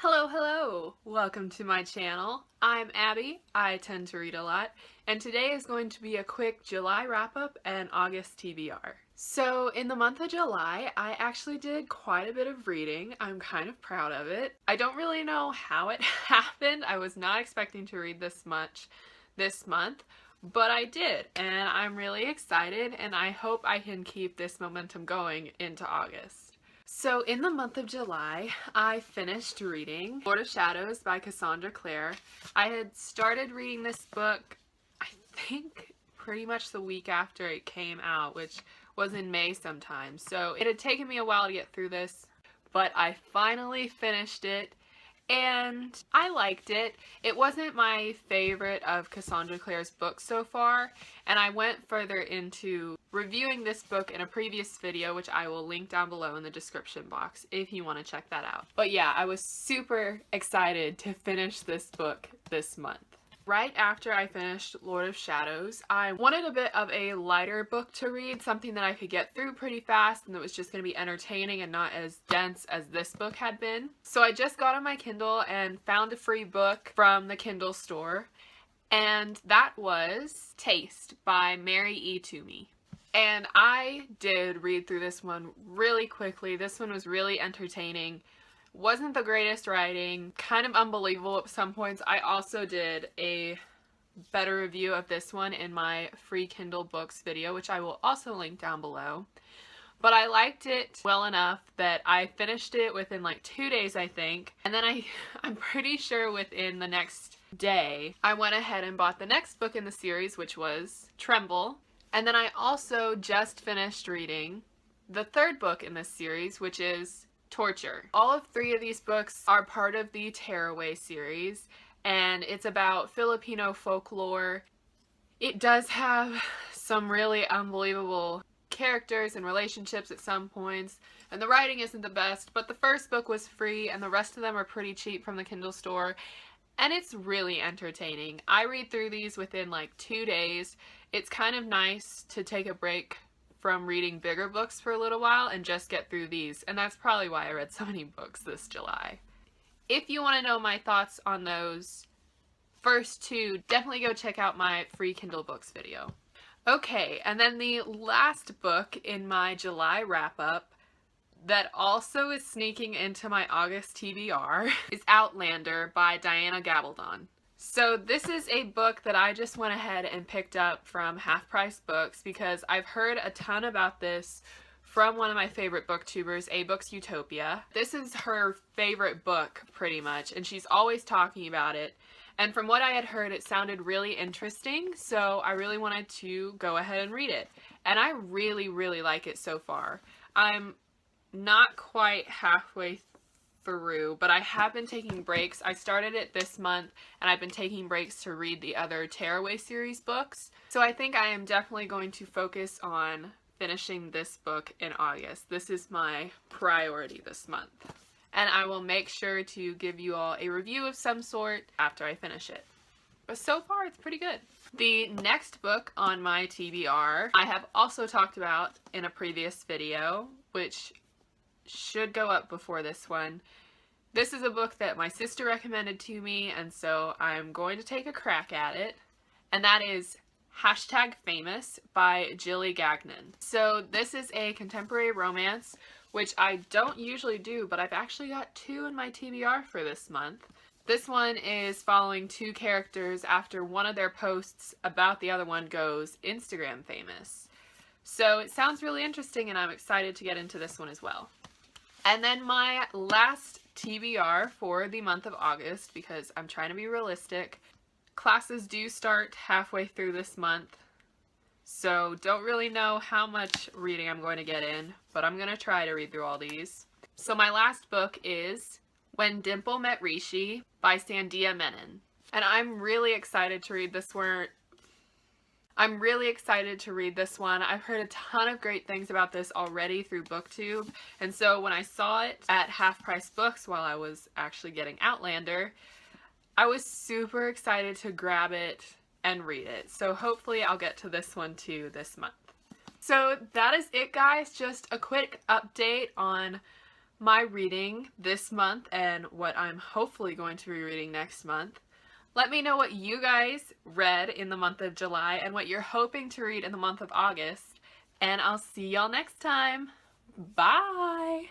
Hello, hello! Welcome to my channel. I'm Abby, I tend to read a lot, and today is going to be a quick July wrap-up and August TBR. So in the month of July, I actually did quite a bit of reading. I'm kind of proud of it. I don't really know how it happened. I was not expecting to read this much this month, but I did, and I'm really excited, and I hope I can keep this momentum going into August. So in the month of July, I finished reading Lord of Shadows by Cassandra Clare. I had started reading this book, I think, pretty much the week after it came out, which was in May sometime. So it had taken me a while to get through this, but I finally finished it. And I liked it. It wasn't my favorite of Cassandra Clare's books so far, and I went further into reviewing this book in a previous video, which I will link down below in the description box if you want to check that out. But yeah, I was super excited to finish this book this month. Right after I finished Lord of Shadows, I wanted a bit of a lighter book to read, something that I could get through pretty fast and that was just going to be entertaining and not as dense as this book had been. So I just got on my Kindle and found a free book from the Kindle store, and that was Taste by Mary E. Toomey. And I did read through this one really quickly. This one was really entertaining. Wasn't the greatest writing, kind of unbelievable at some points. I also did a better review of this one in my free Kindle books video, which I will also link down below. But I liked it well enough that I finished it within like 2 days, I think. And then I'm pretty sure within the next day, I went ahead and bought the next book in the series, which was Tremble. And then I also just finished reading the third book in this series, which is Torture. All of 3 of these books are part of the Tearaway series, and it's about Filipino folklore. It does have some really unbelievable characters and relationships at some points, and the writing isn't the best, but the first book was free and the rest of them are pretty cheap from the Kindle store, and it's really entertaining. I read through these within like 2 days. It's kind of nice to take a break from reading bigger books for a little while and just get through these, and that's probably why I read so many books this July. If you want to know my thoughts on those first 2, definitely go check out my free Kindle books video. Okay, and then the last book in my July wrap-up that also is sneaking into my August TBR is Outlander by Diana Gabaldon. So this is a book that I just went ahead and picked up from Half Price Books because I've heard a ton about this from one of my favorite booktubers, A Books Utopia. This is her favorite book pretty much, and she's always talking about it. And from what I had heard, it sounded really interesting, so I really wanted to go ahead and read it. And I really, really like it so far. I'm not quite halfway through, but I have been taking breaks. I started it this month and I've been taking breaks to read the other Tearaway series books. So I think I am definitely going to focus on finishing this book in August. This is my priority this month. And I will make sure to give you all a review of some sort after I finish it. But so far it's pretty good. The next book on my TBR I have also talked about in a previous video, which should go up before this one. This is a book that my sister recommended to me, and so I'm going to take a crack at it, and that is #Famous by Jilly Gagnon. So this is a contemporary romance, which I don't usually do, but I've actually got 2 in my TBR for this month. This one is following 2 characters after one of their posts about the other one goes Instagram famous. So it sounds really interesting, and I'm excited to get into this one as well. And then my last TBR for the month of August, because I'm trying to be realistic, classes do start halfway through this month, so don't really know how much reading I'm going to get in, but I'm going to try to read through all these. So my last book is When Dimple Met Rishi by Sandia Menon. And I'm really excited to read this one. I've heard a ton of great things about this already through BookTube, and so when I saw it at Half Price Books while I was actually getting Outlander, I was super excited to grab it and read it. So hopefully I'll get to this one too this month. So that is it, guys. Just a quick update on my reading this month and what I'm hopefully going to be reading next month. Let me know what you guys read in the month of July and what you're hoping to read in the month of August. And I'll see y'all next time. Bye!